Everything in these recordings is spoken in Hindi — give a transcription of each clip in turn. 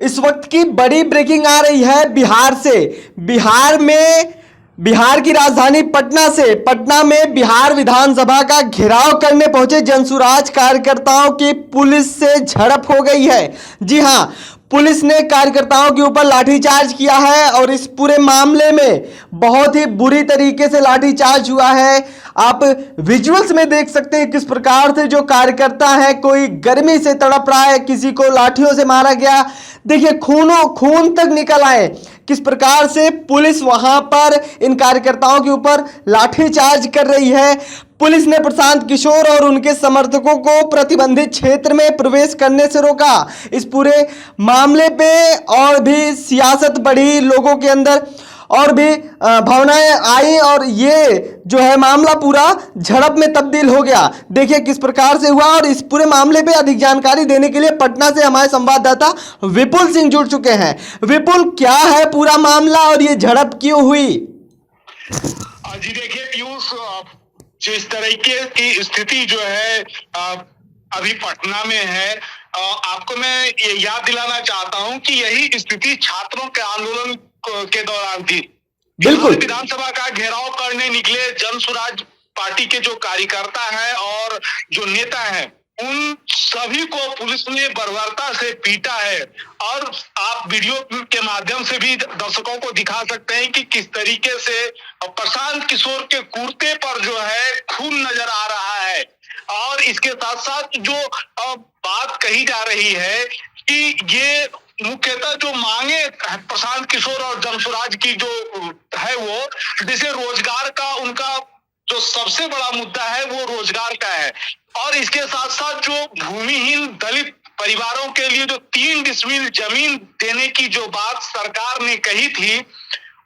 इस वक्त की बड़ी ब्रेकिंग आ रही है बिहार से। बिहार की राजधानी पटना में बिहार विधानसभा का घेराव करने पहुंचे जनसुराज कार्यकर्ताओं की पुलिस से झड़प हो गई है। जी हां, पुलिस ने कार्यकर्ताओं के ऊपर लाठीचार्ज किया है और इस पूरे मामले में बहुत ही बुरी तरीके से लाठीचार्ज हुआ है। आप विजुअल्स में देख सकते हैं किस प्रकार से जो कार्यकर्ता है, कोई गर्मी से तड़प रहा है, किसी को लाठियों से मारा गया। देखिए खून तक निकल आए, किस प्रकार से पुलिस वहां पर इन कार्यकर्ताओं के ऊपर लाठीचार्ज कर रही है। पुलिस ने प्रशांत किशोर और उनके समर्थकों को प्रतिबंधित क्षेत्र में प्रवेश करने से रोका। इस पूरे मामले पे और भी सियासत बढ़ी, लोगों के अंदर और भी भावनाएं आई और ये जो है मामला पूरा झड़प में तब्दील हो गया। देखिए किस प्रकार से हुआ। और इस पूरे मामले पे अधिक जानकारी देने के लिए पटना से हमारे संवाददाता विपुल सिंह जुड़ चुके हैं। विपुल, क्या है पूरा मामला और ये झड़प क्यों हुई? जी देखिए पीयूष, जिस तरीके की स्थिति जो है अभी पटना में है, आपको मैं ये याद दिलाना चाहता हूं कि यही स्थिति छात्रों के आंदोलन के दौरान थी। बिल्कुल, विधानसभा का घेराव करने निकले जनसुराज पार्टी के जो कार्यकर्ता हैं और जो नेता हैं, उन सभी को पुलिस ने बर्बरता से पीटा है। और आप वीडियो के माध्यम से भी दर्शकों को दिखा सकते हैं कि किस तरीके से प्रशांत किशोर के कुर्ते पर जो है खून नजर आ रहा है। और इसके साथ साथ जो बात कही जा रही है कि ये मुख्यतः जो मांगे प्रशांत किशोर और जनसुराज की जो है, वो जैसे रोजगार का उनका जो सबसे बड़ा मुद्दा है वो रोजगार का है। और इसके साथ साथ जो भूमिहीन दलित परिवारों के लिए जो 3 डिसमिल जमीन देने की जो बात सरकार ने कही थी,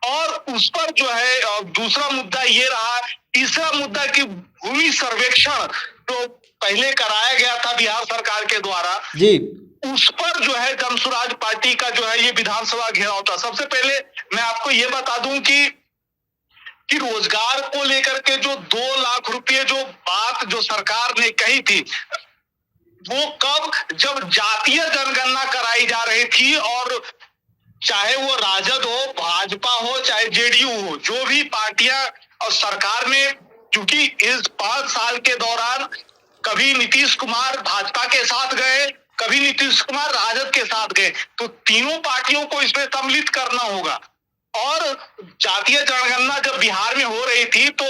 और उस पर जो है दूसरा मुद्दा ये रहा। तीसरा मुद्दा कि भूमि सर्वेक्षण जो पहले कराया गया था बिहार सरकार के द्वारा जी, उस पर जो है जनसुराज पार्टी का जो है ये विधानसभा घेराव था। सबसे पहले मैं आपको ये बता दूं कि रोजगार को लेकर के जो 2 लाख रुपए जो बात जो सरकार ने कही थी, वो कब, जब जातीय जनगणना कराई जा रही थी। और चाहे वो राजद हो, भाजपा हो, चाहे जेडीयू हो, जो भी पार्टियां और सरकार में, क्योंकि इस 5 साल के दौरान कभी नीतीश कुमार भाजपा के साथ गए, कभी नीतीश कुमार राजद के साथ गए, तो तीनों पार्टियों को इसमें सम्मिलित करना होगा। और जातीय जनगणना जब बिहार में हो रही थी तो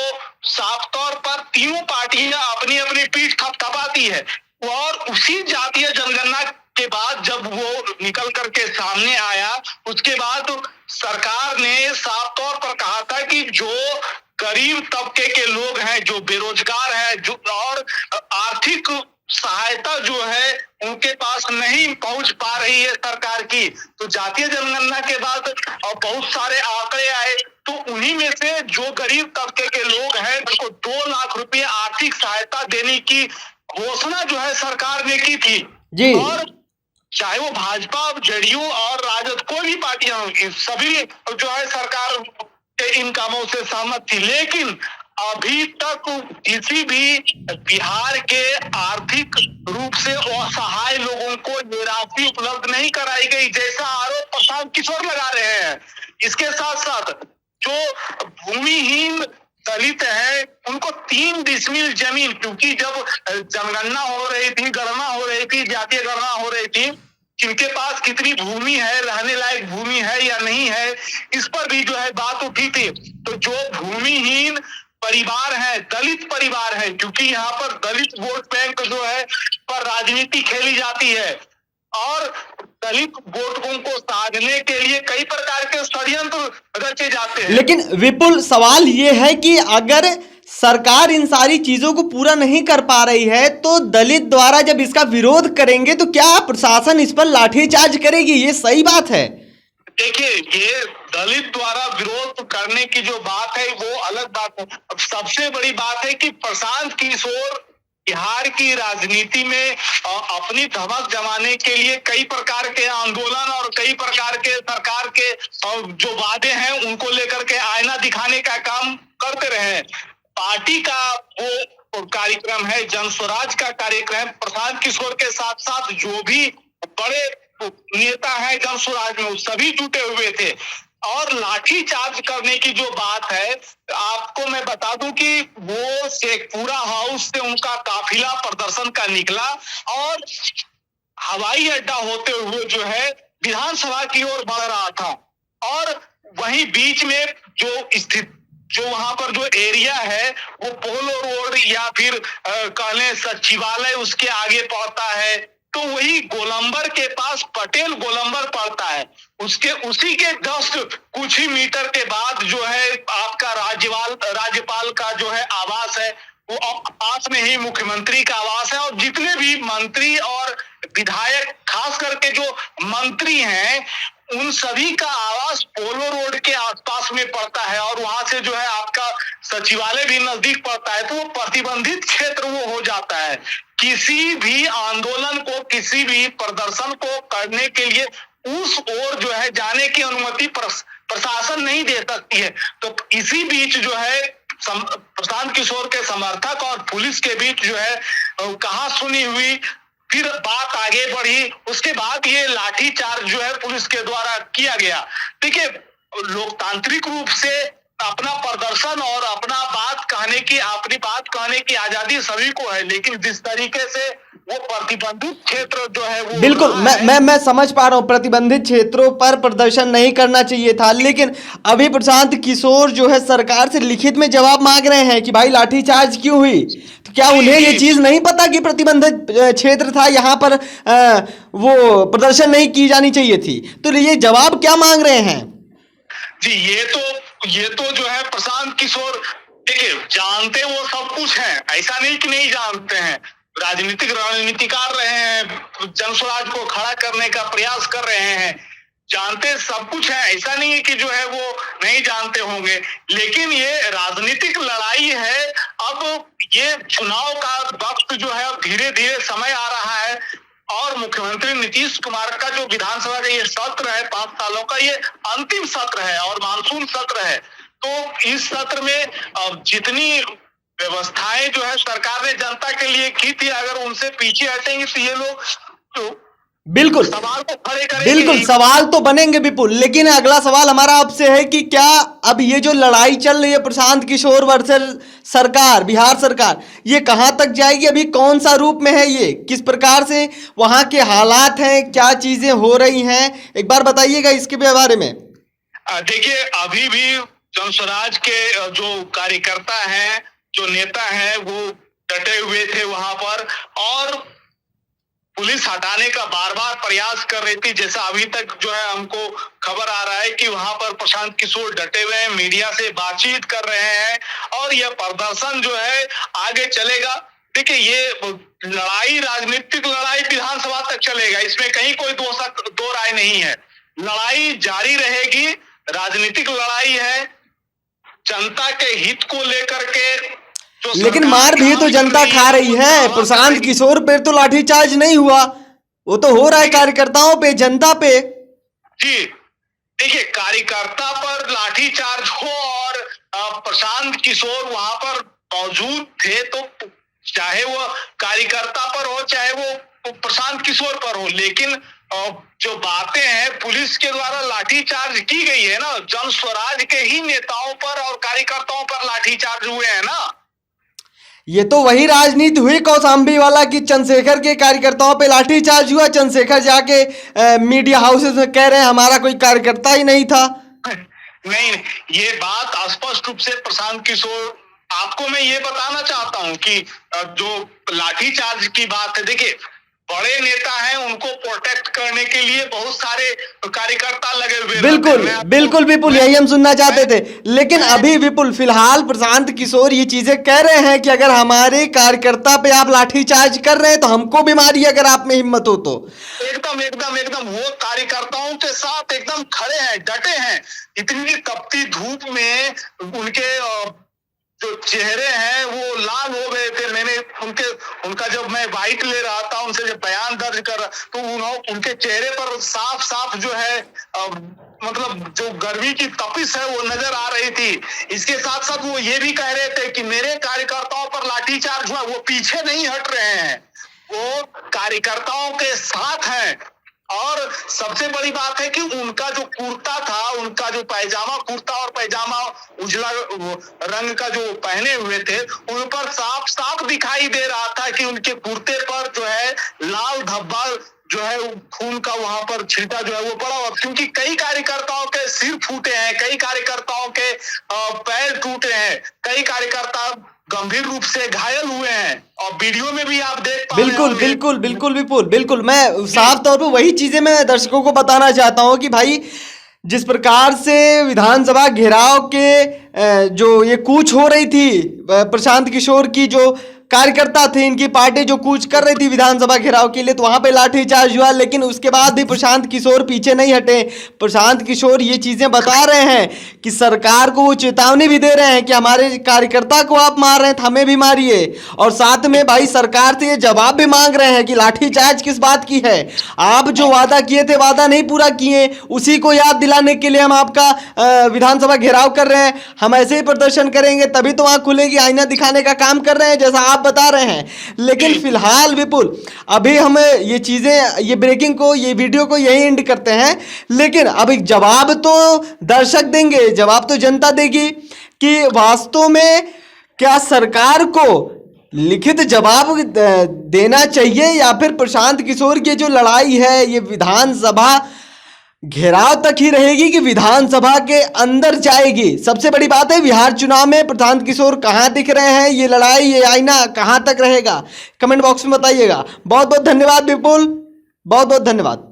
साफ तौर पर तीनों पार्टियां अपनी अपनी पीठ थपथपाती है। और उसी जातीय जनगणना के बाद जब वो निकल करके सामने आया, उसके बाद सरकार ने साफ तौर पर कहा था कि जो गरीब तबके के लोग हैं, जो बेरोजगार हैं, जो और आर्थिक सहायता जो है उनके पास नहीं पहुंच पा रही है सरकार की, तो जातीय जनगणना के बाद और बहुत सारे आंकड़े आए, तो उन्हीं में से जो गरीब तबके के लोग हैं उनको 2 लाख रुपए आर्थिक सहायता देने की घोषणा जो है सरकार ने की थी जी। और चाहे वो भाजपा, जेडीयू और राजद, कोई भी पार्टियां सभी जो है सरकार के इन कामों से सहमत थी। लेकिन अभी तक किसी भी बिहार के आर्थिक रूप से असहाय लोगों को ये राशि उपलब्ध नहीं कराई गई, जैसा आरोप प्रशांत किशोर लगा रहे हैं। इसके साथ साथ जो भूमिहीन दलित है उनको 3 डिसमिल जमीन, क्योंकि जब जनगणना हो रही थी, गणना हो रही थी, जातीय गणना हो रही थी, किनके पास कितनी भूमि है, रहने लायक भूमि है या नहीं है, इस पर भी जो है बात उठी थी। तो जो भूमिहीन परिवार है, दलित परिवार है, क्योंकि यहाँ पर दलित वोट बैंक जो है पर राजनीति खेली जाती है और दलित वोटों को साधने के लिए कई प्रकार के षड्यंत्र रचे जाते हैं। लेकिन विपुल, सवाल ये है कि अगर सरकार इन सारी चीजों को पूरा नहीं कर पा रही है तो दलित द्वारा जब इसका विरोध करेंगे तो क्या प्रशासन इस पर लाठीचार्ज करेगी? ये सही बात है। देखिए, ये दलित द्वारा विरोध करने की जो बात है वो अलग बात है। अब सबसे बड़ी बात है कि प्रशांत किशोर बिहार की राजनीति में अपनी धमक जमाने के लिए कई प्रकार के आंदोलन और कई प्रकार के सरकार के जो वादे हैं उनको लेकर के आईना दिखाने का काम करते रहे। पार्टी का वो कार्यक्रम है, जनस्वराज का कार्यक्रम, प्रशांत किशोर के साथ साथ जो भी बड़े नेता है जनसुराज में, वो सभी जुटे हुए थे। और लाठी चार्ज करने की जो बात है, आपको मैं बता दूं कि वो शेखपुरा हाउस से उनका काफिला प्रदर्शन का निकला और हवाई अड्डा होते हुए जो है विधानसभा की ओर बढ़ रहा था। और वहीं बीच में जो वहां पर जो एरिया है वो पोलो रोड या फिर कह लें सचिवालय उसके आगे पड़ता है, तो वही गोलंबर के पास पटेल गोलंबर पड़ता है। उसी के जस्ट कुछ ही मीटर के बाद जो है आपका राज्यपाल का जो है आवास है, वो पास में ही मुख्यमंत्री का आवास है। और जितने भी मंत्री और विधायक, खास करके जो मंत्री हैं, उन सभी का आवास पोलो रोड के आसपास में पड़ता है और वहां से जो है आपका सचिवालय भी नजदीक पड़ता है। तो वो प्रतिबंधित क्षेत्र वो हो जाता है। किसी भी आंदोलन को, किसी भी प्रदर्शन को करने के लिए उस ओर जो है जाने की अनुमति प्रशासन नहीं दे सकती है। तो इसी बीच जो है प्रशांत किशोर के समर्थक और पुलिस के बीच जो है कहा सुनी हुई, फिर बात आगे बढ़ी। उसके बाद ये लाठीचार्ज जो है पुलिस के द्वारा किया गया। देखिए, लोकतांत्रिक रूप से अपना प्रदर्शन और अपनी बात कहने की आजादी सभी को है, लेकिन जिस तरीके से वो प्रतिबंधित क्षेत्र जो है वो, बिल्कुल, मैं समझ पा रहा हूँ, प्रतिबंधित क्षेत्रों पर प्रदर्शन नहीं करना चाहिए था, लेकिन अभी प्रशांत किशोर जो है सरकार से लिखित में जवाब मांग रहे हैं कि भाई लाठीचार्ज क्यों हुई। तो क्या उन्हें ये चीज नहीं पता कि प्रतिबंधित क्षेत्र था, यहाँ पर वो प्रदर्शन नहीं की जानी चाहिए थी? तो ये जवाब क्या मांग रहे हैं? जी, ये तो जो है प्रशांत किशोर, देखिए, जानते वो सब कुछ हैं, ऐसा नहीं कि नहीं जानते हैं। राजनीतिक रणनीतिकार रहे हैं, जनसुराज को खड़ा करने का प्रयास कर रहे हैं, जानते सब कुछ है, ऐसा नहीं है कि जो है वो नहीं जानते होंगे। लेकिन ये राजनीतिक लड़ाई है। अब ये चुनाव का वक्त जो है धीरे धीरे समय आ रहा है और मुख्यमंत्री नीतीश कुमार का जो विधानसभा का ये सत्र है 5 सालों का, ये अंतिम सत्र है और मानसून सत्र है। तो इस सत्र में जितनी व्यवस्थाएं जो है सरकार ने जनता के लिए की थी, अगर उनसे पीछे हटेंगे तो ये लोग तो बिल्कुल सवाल को खड़े करेंगे। बिल्कुल सवाल तो बनेंगे विपुल, लेकिन अगला सवाल हमारा आपसे है कि क्या अब ये जो लड़ाई चल रही है प्रशांत किशोर वर्सेस सरकार, बिहार सरकार, ये कहां तक जाएगी? अभी कौन सा रूप में है, ये किस प्रकार से वहां के हालात हैं, क्या चीजें हो रही हैं, एक बार बताइएगा इसके बारे में। देखिए, अभी भी जनसुराज के जो कार्यकर्ता हैं, जो नेता हैं, वो डटे हुए थे वहां पर और पुलिस हटाने का बार बार प्रयास कर रही थी। जैसा अभी तक जो है हमको खबर आ रहा है कि वहां पर प्रशांत किशोर डटे हुए हैं, मीडिया से बातचीत कर रहे हैं और यह प्रदर्शन जो है आगे चलेगा। देखिए, ये लड़ाई, राजनीतिक लड़ाई विधानसभा तक चलेगा, इसमें कहीं कोई दो राय नहीं है। लड़ाई जारी रहेगी, राजनीतिक लड़ाई है, जनता के हित को लेकर के। लेकिन मार भी तो जनता खा रही है। प्रशांत किशोर पे तो लाठीचार्ज नहीं हुआ, वो तो हो रहा है कार्यकर्ताओं पे, जनता पे। जी, देखिए, कार्यकर्ता पर लाठीचार्ज हो और प्रशांत किशोर वहां पर मौजूद थे, तो चाहे वो कार्यकर्ता पर हो चाहे वो प्रशांत किशोर पर हो, लेकिन जो बातें हैं, पुलिस के द्वारा लाठीचार्ज की गई है ना, जनस्वराज के ही नेताओं पर और कार्यकर्ताओं पर लाठीचार्ज हुए हैं ना। ये तो वही राजनीति हुई कौशाम्बी वाला कि चंद्रशेखर के कार्यकर्ताओं पे लाठीचार्ज हुआ, चंद्रशेखर जाके मीडिया हाउसेस में कह रहे हैं हमारा कोई कार्यकर्ता ही नहीं था। नहीं, ये बात स्पष्ट रूप से प्रशांत किशोर, आपको मैं ये बताना चाहता हूं कि जो लाठीचार्ज की बात है, देखिए, बड़े नेता हैं, उनको प्रोटेक्ट करने के लिए बहुत सारे कार्यकर्ता लगे हुए। बिल्कुल विपुल, यही हम सुनना चाहते थे। लेकिन अभी विपुल फिलहाल प्रशांत किशोर ये चीजें कह रहे हैं कि अगर हमारे कार्यकर्ता पे आप लाठीचार्ज कर रहे हैं तो हमको भी मारिए अगर आप में हिम्मत हो तो। एकदम वो कार्यकर्ताओं के साथ एकदम खड़े हैं, डटे हैं। इतनी तपती धूप में उनके जो चेहरे हैं वो लाल हो गए थे। मैंने उनका जब मैं बाइट ले रहा था, उनसे जब बयान दर्ज कर, तो उनके चेहरे पर साफ साफ जो है मतलब जो गर्मी की तपिश है वो नजर आ रही थी। इसके साथ साथ वो ये भी कह रहे थे कि मेरे कार्यकर्ताओं पर लाठीचार्ज हुआ, वो पीछे नहीं हट रहे हैं, वो कार्यकर्ताओं के साथ हैं। और सबसे बड़ी बात है कि उनका जो कुर्ता था, उनका जो पैजामा, कुर्ता और पैजामा उजला रंग का जो पहने हुए थे, उन पर साफ साफ दिखाई दे रहा था कि उनके कुर्ते पर जो है लाल धब्बा जो है खून का वहां पर छींटा जो है वो पड़ा हुआ, क्योंकि कई कार्यकर्ताओं के सिर फूटे हैं, कई कार्यकर्ताओं के पैर टूटे हैं, कई कार्यकर्ता गंभीर रूप से घायल हुए हैं। और वीडियो में भी आप देख पा रहे बिल्कुल होंगे। बिल्कुल बिल्कुल बिल्कुल बिल्कुल, मैं साफ तौर पे वही चीजें मैं दर्शकों को बताना चाहता हूं कि भाई जिस प्रकार से विधानसभा घेराव के जो ये कूच हो रही थी, प्रशांत किशोर की जो कार्यकर्ता थे, इनकी पार्टी जो कूच कर रही थी विधानसभा घेराव के लिए, तो वहां पे लाठीचार्ज हुआ, लेकिन उसके बाद भी प्रशांत किशोर पीछे नहीं हटे। प्रशांत किशोर ये चीजें बता रहे हैं कि सरकार को वो चेतावनी भी दे रहे हैं कि हमारे कार्यकर्ता को आप मार रहे हैं तो हमें भी मारिए, और साथ में भाई सरकार से ये जवाब भी मांग रहे हैं कि लाठीचार्ज किस बात की है, आप जो वादा किए थे वादा नहीं पूरा किए, उसी को याद दिलाने के लिए हम आपका विधानसभा घेराव कर रहे हैं, हम ऐसे ही प्रदर्शन करेंगे तभी तो आंख खुलेगी, आईना दिखाने का काम कर रहे हैं जैसा आप बता रहे हैं। लेकिन फिलहाल विपुल अभी हम ये चीजें, ये ब्रेकिंग को, ये वीडियो को यही एंड करते हैं, लेकिन अब एक जवाब तो दर्शक देंगे, जवाब तो जनता देगी कि वास्तव में क्या सरकार को लिखित जवाब देना चाहिए या फिर प्रशांत किशोर की जो लड़ाई है ये विधानसभा घेराव तक ही रहेगी कि विधानसभा के अंदर जाएगी। सबसे बड़ी बात है बिहार चुनाव में प्रशांत किशोर कहां दिख रहे हैं, ये लड़ाई, ये आईना कहां तक रहेगा, कमेंट बॉक्स में बताइएगा। बहुत बहुत धन्यवाद विपुल, बहुत बहुत धन्यवाद।